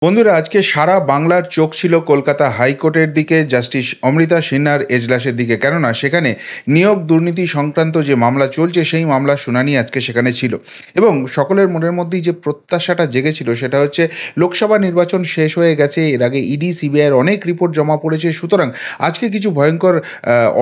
বন্ধুরা, আজকে সারা বাংলার চোখ ছিল কলকাতা হাইকোর্টের দিকে, জাস্টিস অমৃতা সিনহার এজলাসের দিকে। কেননা সেখানে নিয়োগ দুর্নীতি সংক্রান্ত যে মামলা চলছে সেই মামলার শুনানি আজকে সেখানে ছিল। এবং সকলের মনের মধ্যেই যে প্রত্যাশাটা জেগেছিল সেটা হচ্ছে, লোকসভা নির্বাচন শেষ হয়ে গেছে, এর আগে ইডি সিবিআইয়ের অনেক রিপোর্ট জমা পড়েছে, সুতরাং আজকে কিছু ভয়ঙ্কর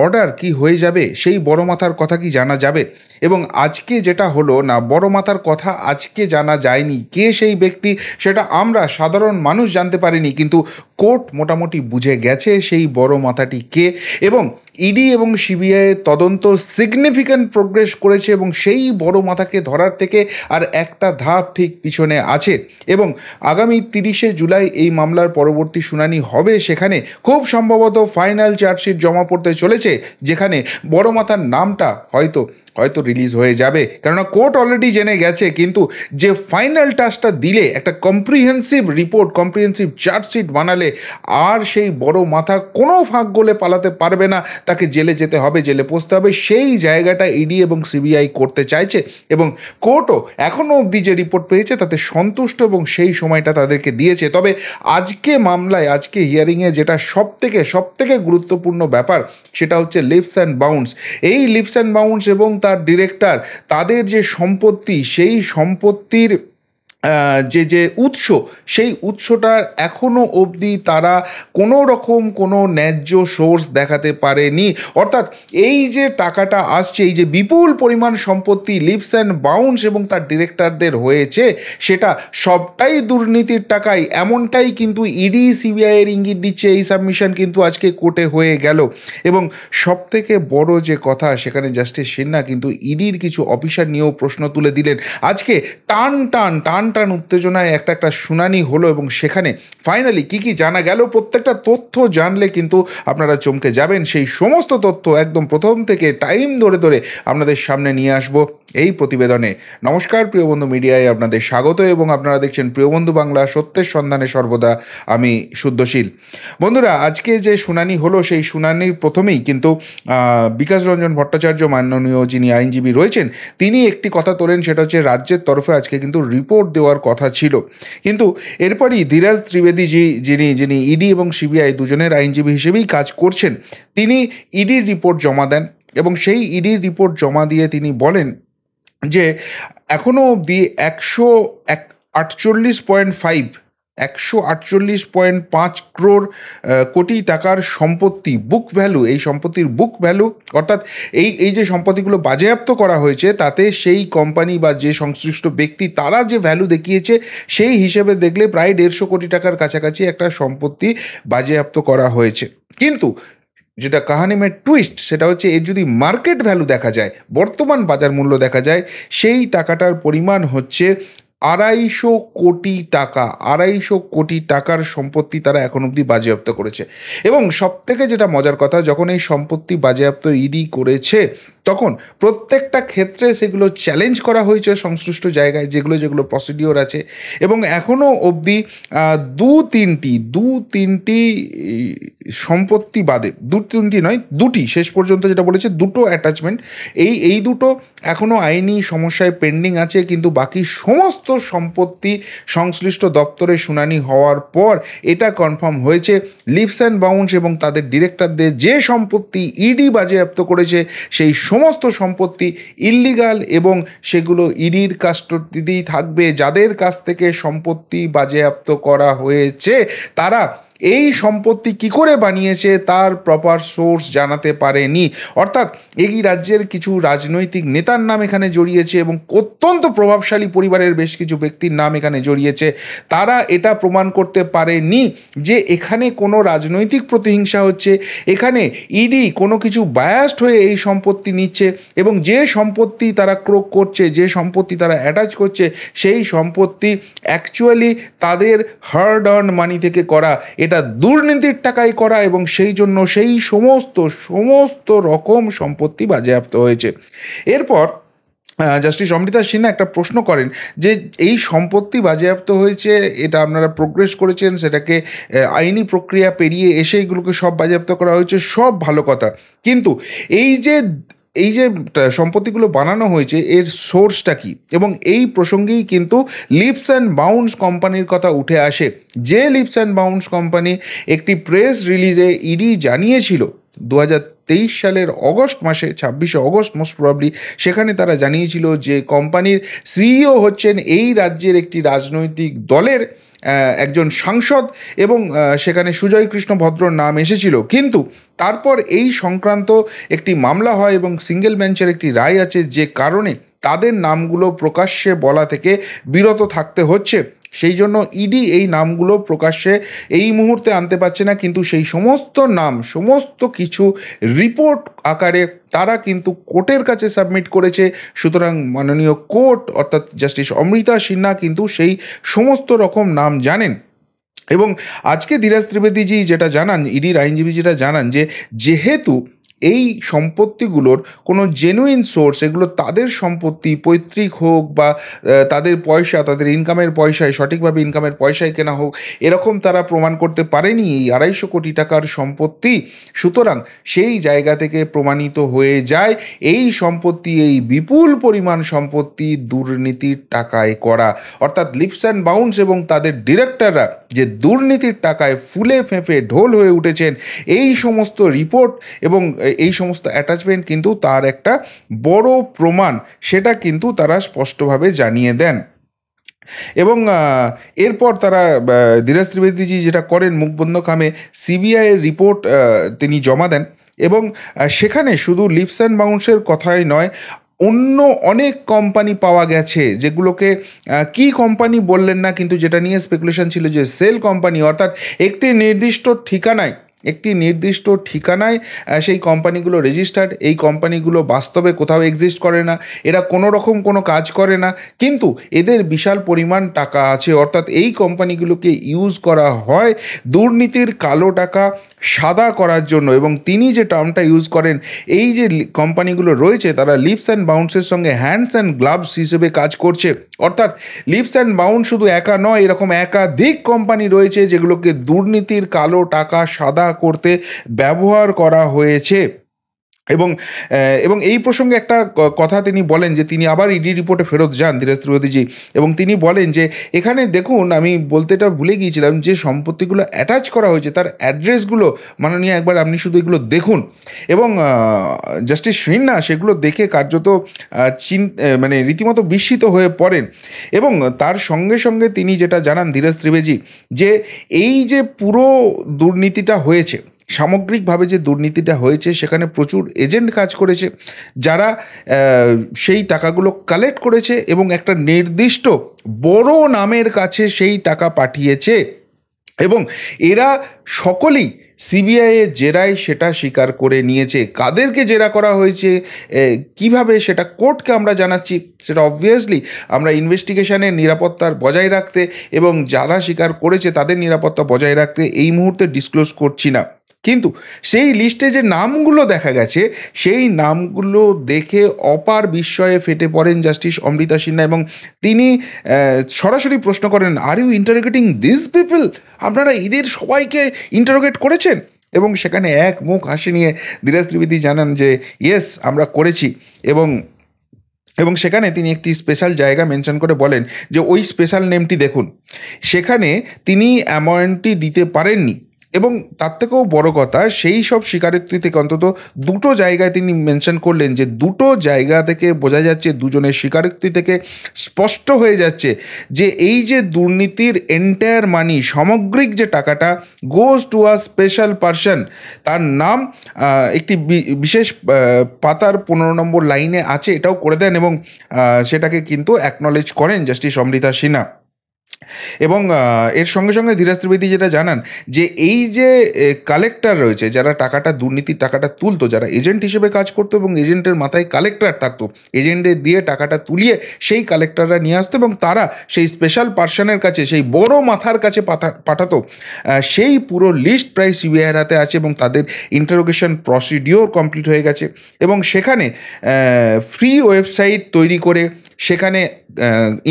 অর্ডার কি হয়ে যাবে, সেই বড় মাথার কথা কি জানা যাবে। এবং আজকে যেটা হলো না, বড় মাথার কথা আজকে জানা যায়নি। কে সেই ব্যক্তি সেটা আমরা সাধারণ মানুষ জানতে পারিনি, কিন্তু কোর্ট মোটামুটি বুঝে গেছে সেই বড় মাথাটি কে। এবং ইডি এবং সিবিআই তদন্ত সিগনিফিক্যান্ট প্রোগ্রেস করেছে এবং সেই বড় মাথাকে ধরার থেকে আর একটা ধাপ ঠিক পিছনে আছে। এবং আগামী 30শে জুলাই এই মামলার পরবর্তী শুনানি হবে। সেখানে খুব সম্ভবত ফাইনাল চার্জশিট জমা পড়তে চলেছে, যেখানে বড় মাথার নামটা হয়তো রিলিজ হয়ে যাবে। কেননা কোর্ট অলরেডি জেনে গেছে, কিন্তু যে ফাইনাল টাচটা দিলে, একটা কম্প্রিহেন্সিভ রিপোর্ট, কম্প্রিহেন্সিভ চার্জশিট বানালে আর সেই বড় মাথা কোনো ফাঁক গলে পালাতে পারবে না, তাকে জেলে যেতে হবে, জেলে পৌঁছতে হবে। সেই জায়গাটা ইডি এবং সিবিআই করতে চাইছে। এবং কোর্টও এখনও অবধি যে রিপোর্ট পেয়েছে তাতে সন্তুষ্ট এবং সেই সময়টা তাদেরকে দিয়েছে। তবে আজকে মামলায়, আজকে হিয়ারিংয়ে যেটা সবথেকে গুরুত্বপূর্ণ ব্যাপার, সেটা হচ্ছে লিপস অ্যান্ড বাউন্স। এই লিপস অ্যান্ড বাউন্স এবং তার ডিরেক্টর, তাদের যে সম্পত্তি, সেই সম্পত্তির যে উৎস, সেই উৎসটার এখনও অবধি তারা কোনো রকম কোনো ন্যায্য সোর্স দেখাতে পারেনি। অর্থাৎ এই যে টাকাটা আসছে, এই যে বিপুল পরিমাণ সম্পত্তি লিপস অ্যান্ড বাউন্স এবং তার ডিরেক্টরদের হয়েছে, সেটা সবটাই দুর্নীতির টাকাই, এমনটাই কিন্তু ইডি সিবিআইয়ের ইঙ্গিত দিচ্ছে। এই সাবমিশন কিন্তু আজকে কোর্টে হয়ে গেল। এবং সবথেকে বড় যে কথা, সেখানে জাস্টিস সিনহা কিন্তু ইডির কিছু অফিসার নিয়েও প্রশ্ন তুলে দিলেন। আজকে টান উত্তেজনায় একটা শুনানি হলো এবং সেখানে ফাইনালি কি জানা গেল, প্রত্যেকটা তথ্য জানলে কিন্তু আপনারা চমকে যাবেন। সেই সমস্ত তথ্য একদম প্রথম থেকে টাইম ধরে আপনাদের সামনে নিয়ে আসবো এই প্রতিবেদনে। নমস্কার প্রিয় বন্ধু, মিডিয়ায় আপনাদের স্বাগত এবং আপনারা দেখছেন প্রিয় বন্ধু বাংলা, সত্যের সন্ধানে সর্বদা আমি শুদ্ধশীল। বন্ধুরা, আজকে যে শুনানি হলো সেই শুনানির প্রথমেই কিন্তু বিকাশ রঞ্জন ভট্টাচার্য, মাননীয় যিনি আইনজীবী রয়েছেন, তিনি একটি কথা তোলেন, সেটা হচ্ছে রাজ্যের তরফে আজকে কিন্তু রিপোর্ট দেওয়ার কথা ছিল। কিন্তু এরপরই ধীরাজ ত্রিবেদী যিনি ইডি এবং সিবিআই দুজনের আইনজীবী হিসেবেই কাজ করছেন, তিনি ইডির রিপোর্ট জমা দেন এবং সেই ইডির রিপোর্ট জমা দিয়ে তিনি বলেন যে এখনও অবধি 148.5 কোটি টাকার সম্পত্তি, বুক ভ্যালু, এই সম্পত্তির বুক ভ্যালু, অর্থাৎ এই যে সম্পত্তিগুলো বাজেয়াপ্ত করা হয়েছে, তাতে সেই কোম্পানি বা যে সংশ্লিষ্ট ব্যক্তি তারা যে ভ্যালু দেখিয়েছে, সেই হিসেবে দেখলে প্রায় 150 কোটি টাকার কাছাকাছি একটা সম্পত্তি বাজেয়াপ্ত করা হয়েছে। কিন্তু যেটা কাহানি মে টুইস্ট, সেটা হচ্ছে এর যদি মার্কেট ভ্যালু দেখা যায়, বর্তমান বাজার মূল্য দেখা যায়, সেই টাকাটার পরিমাণ হচ্ছে 250 কোটি টাকার সম্পত্তি তারা এখন অবধি বাজেয়াপ্ত করেছে। এবং সবথেকে যেটা মজার কথা, যখন এই সম্পত্তি বাজেয়াপ্ত ইডি করেছে, তখন প্রত্যেকটা ক্ষেত্রে সেগুলো চ্যালেঞ্জ করা হয়েছে সংশ্লিষ্ট জায়গায়, যেগুলো প্রসিডিওর আছে। এবং এখনও অবধি দু তিনটি সম্পত্তি বাদে, দুটি শেষ পর্যন্ত যেটা বলেছে, দুটো অ্যাটাচমেন্ট, এই দুটো এখনও আইনি সমস্যায় পেন্ডিং আছে। কিন্তু বাকি সমস্ত সম্পত্তি সংশ্লিষ্ট দপ্তরে শুনানি হওয়ার পর এটা কনফার্ম হয়েছে, লিপস অ্যান্ড বাউন্স এবং তাদের ডিরেক্টরদের যে সম্পত্তি ইডি বাজেয়াপ্ত করেছে, সেই সমস্ত সম্পত্তি ইল্লিগাল এবং সেগুলো ইডির কাস্টডিতেই থাকবে। যাদের কাছ থেকে সম্পত্তি বাজেয়াপ্ত করা হয়েছে, তারা এই সম্পত্তি কি করে বানিয়েছে তার প্রপার সোর্স জানাতে পারেনি। অর্থাৎ এই রাজ্যের কিছু রাজনৈতিক নেতার নাম এখানে জড়িয়েছে এবং অত্যন্ত প্রভাবশালী পরিবারের বেশ কিছু ব্যক্তির নাম এখানে জড়িয়েছে। তারা এটা প্রমাণ করতে পারেনি যে এখানে কোনো রাজনৈতিক প্রতিহিংসা হচ্ছে, এখানে ইডি কোনো কিছু বায়াসড হয়ে এই সম্পত্তি নিচ্ছে এবং যে সম্পত্তি তারা ক্রোক করছে, যে সম্পত্তি তারা অ্যাটাচ করছে, সেই সম্পত্তি অ্যাকচুয়ালি তাদের হার্ড আর্ন মানি থেকে করা, এটা দুর্নীতির টাকায় করা, এবং সেই জন্য সেই সমস্ত রকম সম্পত্তি বাজেয়াপ্ত হয়েছে। এরপর জাস্টিস অমৃতা সিনহা একটা প্রশ্ন করেন যে এই সম্পত্তি বাজেয়াপ্ত হয়েছে, এটা আপনারা প্রোগ্রেস করেছেন, সেটাকে আইনি প্রক্রিয়া পেরিয়ে এসে এগুলোকে সব বাজেয়াপ্ত করা হয়েছে, সব ভালো কথা, কিন্তু এই যে এই যে সম্পত্তিগুলো বানানো হয়েছে এর সোর্সটা কী, এবং এই প্রসঙ্গেই কিন্তু লিপস অ্যান্ড বাউন্স কোম্পানির কথা উঠে আসে। যে লিপস অ্যান্ড বাউন্স কোম্পানি একটি প্রেস রিলিজে ইডি জানিয়েছিল 2023 সালের অগস্ট মাসে, 26শে অগস্ট মোস্ট প্রবাবলি, সেখানে তারা জানিয়েছিল যে কোম্পানির সিইও হচ্ছেন এই রাজ্যের একটি রাজনৈতিক দলের একজন সাংসদ, এবং সেখানে সুজয় কৃষ্ণ ভদ্রর নাম এসেছিল। কিন্তু তারপর এই সংক্রান্ত একটি মামলা হয় এবং সিঙ্গেল বেঞ্চের একটি রায় আছে, যে কারণে তাদের নামগুলো প্রকাশ্যে বলা থেকে বিরত থাকতে হচ্ছে। সেই জন্য ইডি এই নামগুলো প্রকাশ্যে এই মুহূর্তে আনতে পারছে না, কিন্তু সেই সমস্ত নাম, সমস্ত কিছু রিপোর্ট আকারে তারা কিন্তু কোর্টের কাছে সাবমিট করেছে। সুতরাং মাননীয় কোর্ট অর্থাৎ জাস্টিস অমৃতা সিনহা কিন্তু সেই সমস্ত রকম নাম জানেন। এবং আজকে ধীরাজ ত্রিবেদীজি যেটা জানান, ইডির আইনজীবী যেটা জানান, যে যেহেতু এই সম্পত্তিগুলোর কোনো জেনুইন সোর্স, এগুলো তাদের সম্পত্তি, পৈতৃক হোক বা তাদের পয়সা, তাদের ইনকামের পয়সায়, সঠিকভাবে ইনকামের পয়সায় কেনা হোক, এরকম তারা প্রমাণ করতে পারেনি এই 250 কোটি টাকার সম্পত্তি। সুতরাং সেই জায়গা থেকে প্রমাণিত হয়ে যায় এই সম্পত্তি, এই বিপুল পরিমাণ সম্পত্তি দুর্নীতির টাকায় করা। অর্থাৎ লিপস অ্যান্ড বাউন্স এবং তাদের ডিরেক্টররা যে দুর্নীতির টাকায় ফুলে ফেঁপে ঢোল হয়ে উঠেছেন, এই সমস্ত রিপোর্ট এবং এই সমস্ত অ্যাটাচমেন্ট কিন্তু তার একটা বড় প্রমাণ, সেটা কিন্তু তারা স্পষ্টভাবে জানিয়ে দেন। এবং এরপর তারা ধীরাজ ত্রিবেদীজি যেটা করেন, মুখবন্ধ খামে সিবিআইয়ের রিপোর্ট তিনি জমা দেন, এবং সেখানে শুধু লিপস অ্যান্ড বাউন্সের কথাই নয়, অন্য অনেক কোম্পানি পাওয়া গেছে, যেগুলোকে কি কোম্পানি বললেন না, কিন্তু যেটা নিয়ে স্পেকুলেশন ছিল যে সেল কোম্পানি, অর্থাৎ একটি নির্দিষ্ট ঠিকানায় সেই কোম্পানিগুলো রেজিস্টার্ড। এই কোম্পানিগুলো বাস্তবে কোথাও এক্সিস্ট করে না, এরা কোনো রকম কোনো কাজ করে না, কিন্তু এদের বিশাল পরিমাণ টাকা আছে। অর্থাৎ এই কোম্পানিগুলোকে ইউজ করা হয় দুর্নীতির কালো টাকা সাদা করার জন্য। এবং তিনি যে টার্মটা ইউজ করেন, এই যে কোম্পানিগুলো রয়েছে তারা লিপস অ্যান্ড বাউন্সের সঙ্গে হ্যান্ডস অ্যান্ড গ্লাভস হিসেবে কাজ করছে। অর্থাৎ লিপস অ্যান্ড বাউন্স শুধু একা নয়, এরকম একাধিক কোম্পানি রয়েছে যেগুলোকে দুর্নীতির কালো টাকা সাদা করতে ব্যবহার করা হয়েছে। এবং এই প্রসঙ্গে একটা কথা তিনি বলেন, যে তিনি আবার ইডি রিপোর্টে ফেরত যান ধীরাজ ত্রিবেদীজি, এবং তিনি বলেন যে এখানে দেখুন, আমি বলতেটা ভুলে গিয়েছিলাম, যে সম্পত্তিগুলো অ্যাটাচ করা হয়েছে তার অ্যাড্রেসগুলো মাননীয় একবার আপনি শুধু এগুলো দেখুন। এবং জাস্টিস সিনহা সেগুলো দেখে কার্যত মানে রীতিমতো বিস্মিত হয়ে পড়েন। এবং তার সঙ্গে সঙ্গে তিনি যেটা জানান ধীরাজ ত্রিবেদী, যে এই যে পুরো দুর্নীতিটা হয়েছে, সামগ্রিকভাবে যে দুর্নীতিটা হয়েছে, সেখানে প্রচুর এজেন্ট কাজ করেছে, যারা সেই টাকাগুলো কালেক্ট করেছে এবং একটা নির্দিষ্ট বড় নামের কাছে সেই টাকা পাঠিয়েছে। এবং এরা সকলেই সিবিআইয়ের জেরায় সেটা স্বীকার করে নিয়েছে। কাদেরকে জেরা করা হয়েছে, কিভাবে, সেটা কোর্টকে আমরা জানাচ্ছি, সেটা অবভিয়াসলি আমরা ইনভেস্টিগেশনের নিরাপত্তার বজায় রাখতে এবং যারা স্বীকার করেছে তাদের নিরাপত্তা বজায় রাখতে এই মুহূর্তে ডিসক্লোজ করছি না। কিন্তু সেই লিস্টে যে নামগুলো দেখা গেছে, সেই নামগুলো দেখে অপার বিস্ময়ে ফেটে পড়েন জাস্টিস অমৃতা সিনহা, এবং তিনি সরাসরি প্রশ্ন করেন, আর ইউ ইন্টারোগেটিং দিস পিপল? আপনারা এদের সবাইকে ইন্টারোগেট করেছেন? এবং সেখানে এক মুখ হাসি নিয়ে ধীরাজ ত্রিবেদী জানান যে ইয়েস, আমরা করেছি। এবং সেখানে তিনি একটি স্পেশাল জায়গা মেনশন করে বলেন যে ওই স্পেশাল নেমটি দেখুন। সেখানে তিনি অ্যামাউন্টটি দিতে পারেননি, এবং তার থেকেও বড় কথা, সেই সব স্বীকারোক্তি থেকে অন্তত দুটো জায়গায় তিনি মেনশন করলেন, যে দুটো জায়গা থেকে বোঝা যাচ্ছে, দুজনের স্বীকারোক্তি থেকে স্পষ্ট হয়ে যাচ্ছে যে এই যে দুর্নীতির এন্টায়ার মানি, সামগ্রিক যে টাকাটা goes to a special person, তার নাম একটি বিশেষ পাতার 15 নম্বর লাইনে আছে, এটাও করে দেন, এবং সেটাকে কিন্তু অ্যাকনলেজ করেন জাস্টিস অমৃতা সিনহা। এবং এর সঙ্গে সঙ্গে ধীরাজ ত্রিবেদী যেটা জানান, যে এই যে কালেক্টর রয়েছে, যারা টাকাটা, দুর্নীতির টাকাটা তুলতো, যারা এজেন্ট হিসেবে কাজ করতো এবং এজেন্টের মাথায় কালেক্টর থাকতো, এজেন্টদের দিয়ে টাকাটা তুলিয়ে সেই কালেক্টররা নিয়ে আসতো এবং তারা সেই স্পেশাল পার্সনের কাছে, সেই বড় মাথার কাছে পাঠাতো। সেই পুরো লিস্ট প্রায় সিবিআইয়ের হাতে আছে এবং তাদের ইন্টারোগেশন প্রসিডিওর কমপ্লিট হয়ে গেছে। এবং সেখানে ফ্রি ওয়েবসাইট তৈরি করে সেখানে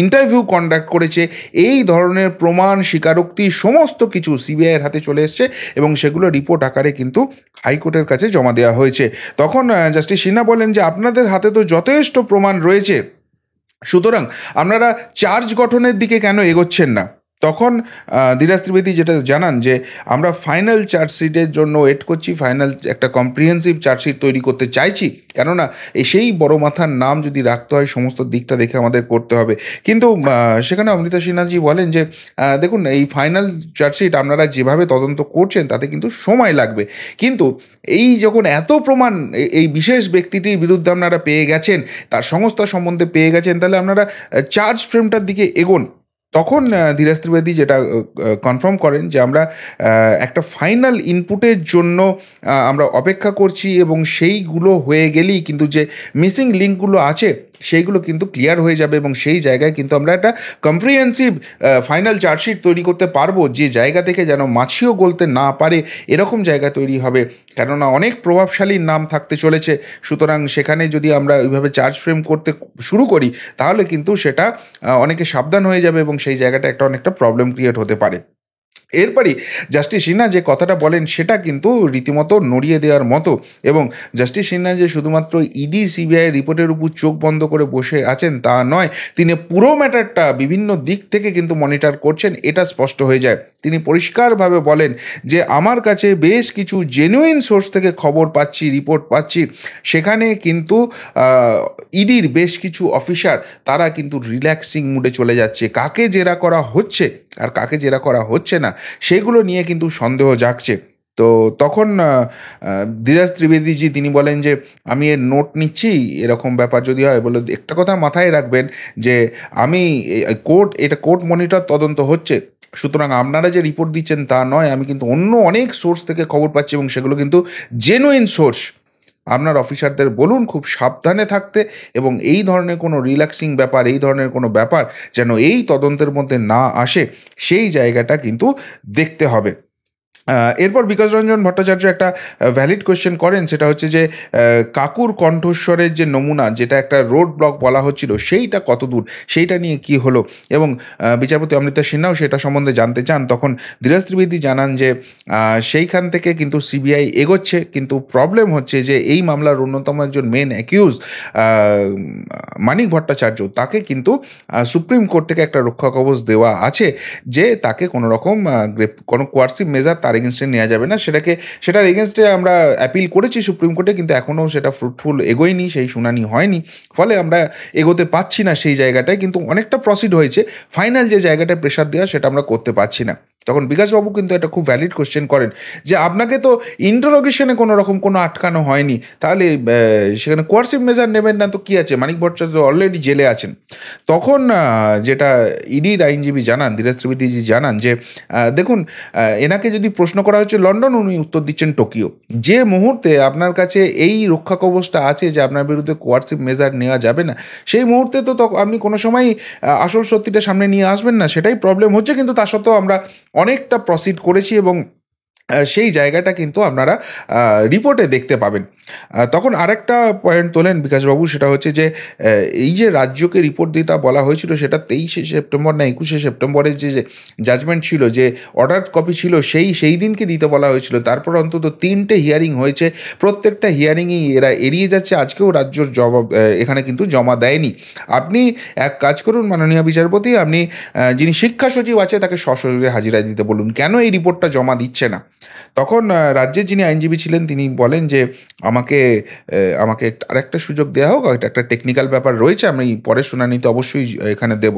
ইন্টারভিউ কন্ডাক্ট করেছে, এই ধরনের প্রমাণ স্বীকারোক্তি সমস্ত কিছু সিবিআইয়ের হাতে চলে এসছে এবং সেগুলো রিপোর্ট আকারে কিন্তু হাইকোর্টের কাছে জমা দেওয়া হয়েছে। তখন জাস্টিস সিনহা বলেন যে আপনাদের হাতে তো যথেষ্ট প্রমাণ রয়েছে, সুতরাং আপনারা চার্জ গঠনের দিকে কেন এগোচ্ছেন না? তখন ধীরাজ ত্রিবেদী যেটা জানান যে আমরা ফাইনাল চার্জশিটের জন্য ওয়েট করছি, ফাইনাল একটা কম্প্রিহেন্সিভ চার্জশিট তৈরি করতে চাইছি, কেননা সেই বড় মাথার নাম যদি রাখতে হয় সমস্ত দিকটা দেখে আমাদের করতে হবে। কিন্তু সেখানে অমৃতা সিনহাজি বলেন যে দেখুন, এই ফাইনাল চার্জশিট আপনারা যেভাবে তদন্ত করছেন তাতে কিন্তু সময় লাগবে, কিন্তু এই যখন এত প্রমাণ এই বিশেষ ব্যক্তিটির বিরুদ্ধে আপনারা পেয়ে গেছেন, তার সংস্থা সম্বন্ধে পেয়ে গেছেন, তাহলে আপনারা চার্জ ফ্রেমটার দিকে এগোন। তখন ধীরাজ ত্রিবেদী যেটা কনফার্ম করেন যে আমরা একটা ফাইনাল ইনপুটের জন্য আমরা অপেক্ষা করছি এবং সেইগুলো হয়ে গেলেই কিন্তু যে মিসিং লিঙ্কগুলো আছে সেইগুলো কিন্তু ক্লিয়ার হয়ে যাবে এবং সেই জায়গায় কিন্তু আমরা একটা কম্প্রিহেন্সিভ ফাইনাল চার্জশিট তৈরি করতে পারবো, যে জায়গা থেকে যেন মাছিও গলতে না পারে এরকম জায়গা তৈরি হবে, কেননা অনেক প্রভাবশালী নাম থাকতে চলেছে। সুতরাং সেখানে যদি আমরা ওইভাবে চার্জ ফ্রেম করতে শুরু করি তাহলে কিন্তু সেটা অনেকে সাবধান হয়ে যাবে এবং সেই জায়গাটা অনেকটা প্রবলেম ক্রিয়েট হতে পারে। এরপরই জাস্টিস সিনহা যে কথাটা বলেন সেটা কিন্তু রীতিমতো নড়িয়ে দেওয়ার মতো, এবং জাস্টিস সিনহা যে শুধুমাত্র ইডি সিবিআই রিপোর্টের উপর চোখ বন্ধ করে বসে আছেন তা নয়, তিনি পুরো ম্যাটারটা বিভিন্ন দিক থেকে কিন্তু মনিটর করছেন, এটা স্পষ্ট হয়ে যায়। তিনি পরিষ্কারভাবে বলেন যে আমার কাছে বেশ কিছু জেনুইন সোর্স থেকে খবর পাচ্ছি, রিপোর্ট পাচ্ছি, সেখানে কিন্তু ইডির বেশ কিছু অফিসার তারা কিন্তু রিল্যাক্সিং মুডে চলে যাচ্ছে, কাকে জেরা করা হচ্ছে আর কাকে জেরা করা হচ্ছে না সেগুলো নিয়ে কিন্তু সন্দেহ জাগছে। তো তখন ধীরাজ ত্রিবেদীজি তিনি বলেন যে আমি এর নোট নিচ্ছি, এরকম ব্যাপার যদি হয় বলে একটা কথা মাথায় রাখবেন যে আমি এটা কোর্ট মনিটর তদন্ত হচ্ছে, সুতরাং আপনারা যে রিপোর্ট দিচ্ছেন তা নয়, আমি কিন্তু অন্য অনেক সোর্স থেকে খবর পাচ্ছি এবং সেগুলো কিন্তু জেনুইন সোর্স। আপনার অফিসারদের বলুন খুব সাবধানে থাকতে এবং এই ধরনের কোনো রিল্যাক্সিং ব্যাপার, এই ধরনের কোনো ব্যাপার যেন এই তদন্তের মধ্যে না আসে, সেই জায়গাটা কিন্তু দেখতে হবে। এরপর বিকাশ রঞ্জন ভট্টাচার্য একটা ভ্যালিড কোয়েশ্চেন করেন, সেটা হচ্ছে যে কাকুর কণ্ঠস্বরের যে নমুনা, যেটা একটা রোড ব্লক বলা হচ্ছিল, সেইটা কত দূর, সেইটা নিয়ে কি হলো, এবং বিচারপতি অমৃতা সিনহাও সেটা সম্বন্ধে জানতে চান। তখন ধীরাজ ত্রিবেদী জানান যে সেইখান থেকে কিন্তু সিবিআই এগোচ্ছে, কিন্তু প্রবলেম হচ্ছে যে এই মামলার অন্যতম একজন মেন অ্যাকিউজ মানিক ভট্টাচার্য, তাকে কিন্তু সুপ্রিম কোর্ট থেকে একটা রক্ষা কবচ দেওয়া আছে যে তাকে কোনো রকম কোনো কোয়ার্সিভ মেজার তার এগেনস্টে নেওয়া যাবে না, সেটার এগেনস্টে আমরা অ্যাপিল করেছি সুপ্রিম কোর্টে, কিন্তু এখনও সেটা ফ্রুটফুল এগোয়নি, সেই শুনানি হয়নি, ফলে আমরা এগোতে পাচ্ছি না সেই জায়গাটায়, কিন্তু অনেকটা প্রসিড হয়েছে, ফাইনাল যে জায়গাটায় প্রেশার দেওয়া সেটা আমরা করতে পারছি না। তখন বিকাশবাবু কিন্তু একটা খুব ভ্যালিড কোশ্চেন করেন যে আপনাকে তো ইন্টারোগেশনে কোনো রকম কোনো আটকানো হয়নি, তাহলে সেখানে কোয়ার্সিভ মেজার নেবেন না তো কী আছে, মানিক ভট্টাচার্য অলরেডি জেলে আছেন। তখন যেটা ইডির আইনজীবী জানান, ধীরাজ ত্রিবেদীজি জানান যে দেখুন, এনাকে যদি প্রশ্ন করা হচ্ছে লন্ডন, উনি উত্তর দিচ্ছেন টোকিও। যে মুহূর্তে আপনার কাছে এই রক্ষা কবচটা আছে যে আপনার বিরুদ্ধে কোয়ার্সিভ মেজার নেওয়া যাবে না, সেই মুহূর্তে তো আপনি কোনো সময় আসল সত্যিটা সামনে নিয়ে আসবেন না, সেটাই প্রবলেম হচ্ছে। কিন্তু তা সত্ত্বেও আমরা অনেকটা প্রসিড করেছি এবং সেই জায়গাটা কিন্তু আপনারা রিপোর্টে দেখতে পাবেন। তখন আরেকটা পয়েন্ট তোলেন বিকাশবাবু, সেটা হচ্ছে যে এই যে রাজ্যকে রিপোর্ট দিতে বলা হয়েছিল, সেটা 23শে সেপ্টেম্বর না 21শে সেপ্টেম্বরের যে জাজমেন্ট ছিল, যে অর্ডার কপি ছিল, সেই দিনকে দিতে বলা হয়েছিল। তারপর অন্তত 3টে হিয়ারিং হয়েছে, প্রত্যেকটা হিয়ারিংয়েই এরা এড়িয়ে যাচ্ছে, আজকেও রাজ্যর জবাব এখানে কিন্তু জমা দেয়নি। আপনি এক কাজ করুন মাননীয় বিচারপতি, আপনি যিনি শিক্ষা সচিব আছে তাকে সশরীরে হাজিরা দিতে বলুন, কেন এই রিপোর্টটা জমা দিচ্ছে না। তখন রাজ্যের যিনি আইনজীবী ছিলেন তিনি বলেন যে আমাকে আরেকটা সুযোগ দেওয়া হোক, এটা একটা টেকনিক্যাল ব্যাপার রয়েছে, আমি পরের শুনানিতে অবশ্যই এখানে দেব।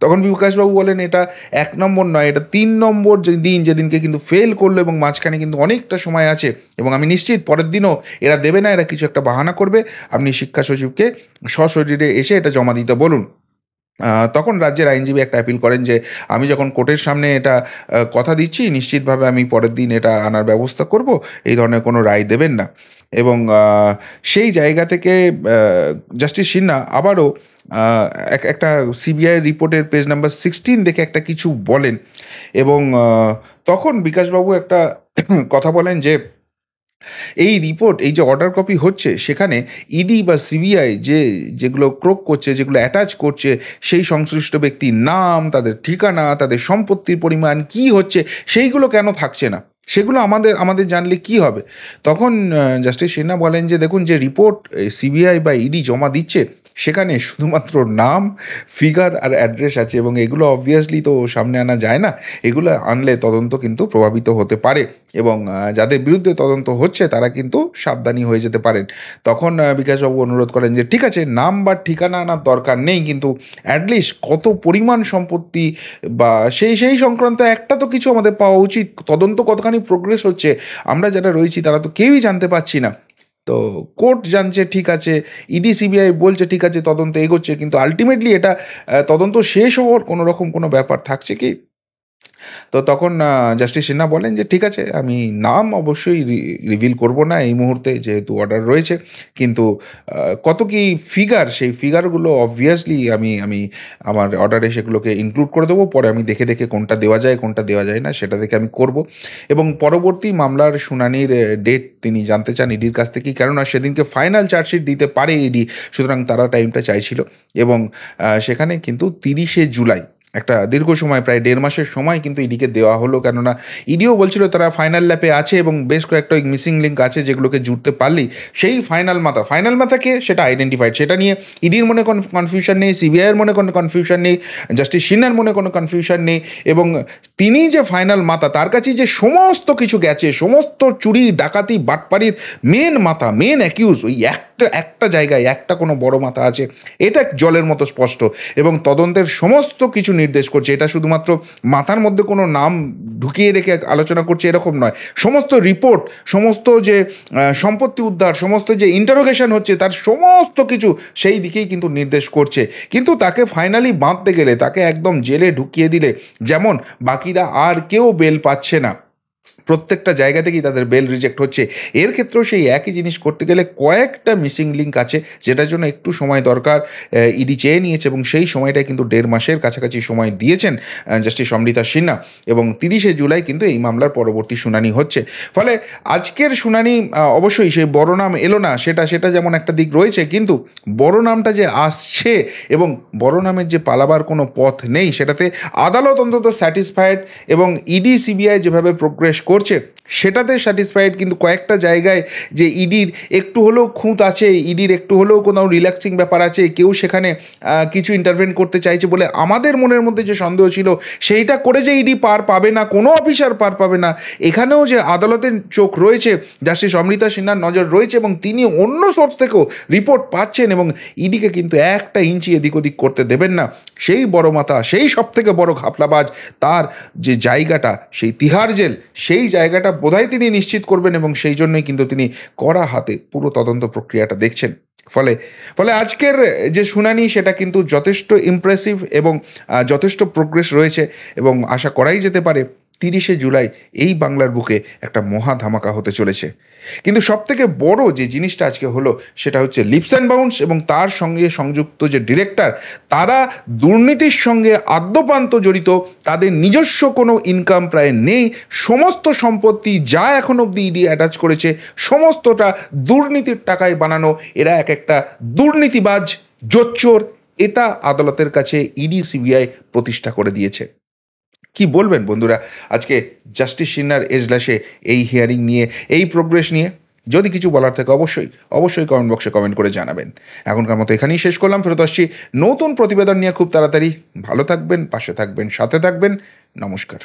তখন বিকাশবাবু বলেন এটা 1 নম্বর নয়, এটা 3 নম্বর যেদিনকে কিন্তু ফেল করলো এবং মাঝখানে কিন্তু অনেকটা সময় আছে, এবং আমি নিশ্চিত পরের দিনও এরা দেবে না, এরা কিছু একটা বাহানা করবে, আপনি শিক্ষা সচিবকে সশরীরে এসে এটা জমা দিতে বলুন। তখন রাজ্যের আইনজীবী একটা অ্যাপিল করেন যে আমি যখন কোর্টের সামনে এটা কথা দিচ্ছি, নিশ্চিতভাবে আমি পরের দিন এটা আনার ব্যবস্থা করব, এই ধরনের কোনো রায় দেবেন না। এবং সেই জায়গা থেকে জাস্টিস সিনহা আবারও একটা সিবিআই রিপোর্টের পেজ নাম্বার 16 দেখে একটা কিছু বলেন, এবং তখন বিকাশবাবু একটা কথা বলেন যে এই রিপোর্ট, এই যে অর্ডার কপি হচ্ছে, সেখানে ইডি বা সিবিআই যেগুলো ক্রোক করছে, যেগুলো অ্যাটাচ করছে, সেই সংশ্লিষ্ট ব্যক্তির নাম, তাদের ঠিকানা, তাদের সম্পত্তির পরিমাণ কী হচ্ছে, সেইগুলো কেন থাকছে না? সেগুলো আমাদের জানলে কি হবে? তখন জাস্টিস সিনহা বলেন যে দেখুন, যে রিপোর্ট সিবিআই বা ইডি জমা দিচ্ছে, সেখানে শুধুমাত্র নাম, ফিগার আর অ্যাড্রেস আছে, এবং এগুলো অবভিয়াসলি তো সামনে আনা যায় না। এগুলো আনলে তদন্ত কিন্তু প্রভাবিত হতে পারে, এবং যাদের বিরুদ্ধে তদন্ত হচ্ছে তারা কিন্তু সাবধানী হয়ে যেতে পারেন। তখন বিকাশবাবু অনুরোধ করেন যে ঠিক আছে, নাম বা ঠিকানা আনার দরকার নেই, কিন্তু অ্যাটলিস্ট কত পরিমাণ সম্পত্তি বা সেই সংক্রান্ত একটা তো কিছু আমাদের পাওয়া উচিত। তদন্ত কতখানি প্রোগ্রেস হচ্ছে আমরা যারা রয়েছি তারা তো কেউই জানতে পারছি না। তো কোর্ট জানছে ঠিক আছে, ইডি সিবিআই বলছে ঠিক আছে, তদন্ত এগোচ্ছে, কিন্তু আলটিমেটলি এটা তদন্ত শেষ হওয়ার কোনো রকম কোনো ব্যাপার থাকছে কি? তো তখন জাস্টিস সিনহা বলেন যে ঠিক আছে, আমি নাম অবশ্যই রিভিল করব না এই মুহূর্তে, যেহেতু অর্ডার রয়েছে, কিন্তু কত কি ফিগার, সেই ফিগারগুলো অবভিয়াসলি আমি আমি আমার অর্ডারে সেগুলোকে ইনক্লুড করে দেবো। পরে আমি দেখে দেখে কোনটা দেওয়া যায় কোনটা দেওয়া যায় না সেটা দেখে আমি করব। এবং পরবর্তী মামলার শুনানির ডেট তিনি জানতে চান ইডির কাছ থেকেই, কেননা সেদিনকে ফাইনাল চার্জশিট দিতে পারে ইডি, সুতরাং তারা টাইমটা চাইছিল। এবং সেখানে কিন্তু 30শে জুলাই, একটা দীর্ঘ সময়, প্রায় 1.5 মাসের সময় কিন্তু ইডিকে দেওয়া হলো, কেননা ইডিও বলছিল তারা ফাইনাল ল্যাপে আছে এবং বেশ কয়েকটা মিসিং লিঙ্ক আছে, যেগুলোকে জুড়তে পারলেই সেই ফাইনাল মাথাকে সেটা আইডেন্টিফাইড। সেটা নিয়ে ইডির মনে কোনো কনফিউশন নেই, সিবিআইয়ের মনে কোনো কনফিউশন নেই, জাস্টিস সিনহার মনে কোনো কনফিউশন নেই। এবং তিনি যে ফাইনাল মাথা, তার কাছে যে সমস্ত কিছু গেছে, সমস্ত চুরি ডাকাতি বাটপাড়ির মেন মাথা, মেন অ্যাকিউজ, ওই একটা জায়গায় একটা কোনো বড় মাথা আছে, এটা জলের মতো স্পষ্ট। এবং তদন্তের সমস্ত কিছু নির্দেশ করছে, এটা শুধুমাত্র মাথার মধ্যে কোনো নাম ঢুকিয়ে রেখে আলোচনা করছে এরকম নয়। সমস্ত রিপোর্ট, সমস্ত যে সম্পত্তি উদ্ধার, সমস্ত যে ইন্টারোগেশন হচ্ছে, তার সমস্ত কিছু সেই দিকেই কিন্তু নির্দেশ করছে। কিন্তু তাকে ফাইনালি বাঁধতে গেলে, তাকে একদম জেলে ঢুকিয়ে দিলে, যেমন বাকিরা আর কেউ বেল পাচ্ছে না, প্রত্যেকটা জায়গা থেকেই তাদের বেল রিজেক্ট হচ্ছে, এর ক্ষেত্রেও সেই একই জিনিস করতে গেলে কয়েকটা মিসিং লিঙ্ক আছে, যেটার জন্য একটু সময় দরকার। ইডি চেয়ে নিয়েছে, এবং সেই সময়টাই কিন্তু 1.5 মাসের কাছাকাছি সময় দিয়েছেন জাস্টিস অমৃতা সিনহা। এবং 30শে জুলাই কিন্তু এই মামলার পরবর্তী শুনানি হচ্ছে। ফলে আজকের শুনানি অবশ্যই সেই বড় নাম এলো না, সেটা যেমন একটা দিক রয়েছে, কিন্তু বড় নামটা যে আসছে এবং বড় নামের যে পালাবার কোনো পথ নেই, সেটাতে আদালত অন্তত স্যাটিসফাইড। এবং ইডি সিবিআই যেভাবে প্রোগ্রেস করছে সেটাতে স্যাটিসফাইড, কিন্তু কয়েকটা জায়গায় যে ইডির একটু হলেও খুঁত আছে, ইডির একটু হলেও কোনো রিল্যাক্সিং ব্যাপার আছে, কেউ সেখানে কিছু ইন্টারভেন করতে চাইছে বলে আমাদের মনের মধ্যে যে সন্দেহ ছিল, সেইটা করে যে ইডি পার পাবে না, কোনো অফিসার পার পাবে না, এখানেও যে আদালতের চোখ রয়েছে, জাস্টিস অমৃতা সিনহার নজর রয়েছে, এবং তিনি অন্য সোর্স থেকেও রিপোর্ট পাচ্ছেন, এবং ইডিকে কিন্তু একটা ইঞ্চি এদিক ওদিক করতে দেবেন না। সেই বড় মাথা, সেই সবথেকে বড় ঘাপলাবাজ, তার যে জায়গাটা, সেই তিহার জেল, সেই জায়গাটা বোধহয় তিনি নিশ্চিত করবেন, এবং সেই জন্যই কিন্তু তিনি কড়া হাতে পুরো তদন্ত প্রক্রিয়াটা দেখছেন। ফলে ফলে আজকের যে শুনানি, সেটা কিন্তু যথেষ্ট ইমপ্রেসিভ এবং যথেষ্ট প্রোগ্রেস রয়েছে, এবং আশা করাই যেতে পারে 30শে জুলাই এই বাংলার বুকে একটা মহা ধামাকা হতে চলেছে। কিন্তু সবথেকে বড় যে জিনিসটা আজকে হলো, সেটা হচ্ছে লিপস অ্যান্ড বাউন্স এবং তার সঙ্গে সংযুক্ত যে ডিরেক্টর, তারা দুর্নীতির সঙ্গে আদ্যপান্ত জড়িত, তাদের নিজস্ব কোনো ইনকাম প্রায় নেই, সমস্ত সম্পত্তি যা এখন অবধি ইডি অ্যাটাচ করেছে সমস্তটা দুর্নীতির টাকায় বানানো। এরা এক একটা দুর্নীতিবাজ, জোচ্চোর, এটা আদালতের কাছে ইডি সিবিআই প্রতিষ্ঠা করে দিয়েছে। কি বলবেন বন্ধুরা আজকে জাস্টিস সিনহার এজলাসে এই হিয়ারিং নিয়ে, এই প্রোগ্রেস নিয়ে? যদি কিছু বলার থাকে অবশ্যই কমেন্ট বক্সে কমেন্ট করে জানাবেন। এখনকার মতো এখানেই শেষ করলাম, ফেরত আসছি নতুন প্রতিবেদন নিয়ে খুব তাড়াতাড়ি। ভালো থাকবেন, পাশে থাকবেন, সাথে থাকবেন। নমস্কার।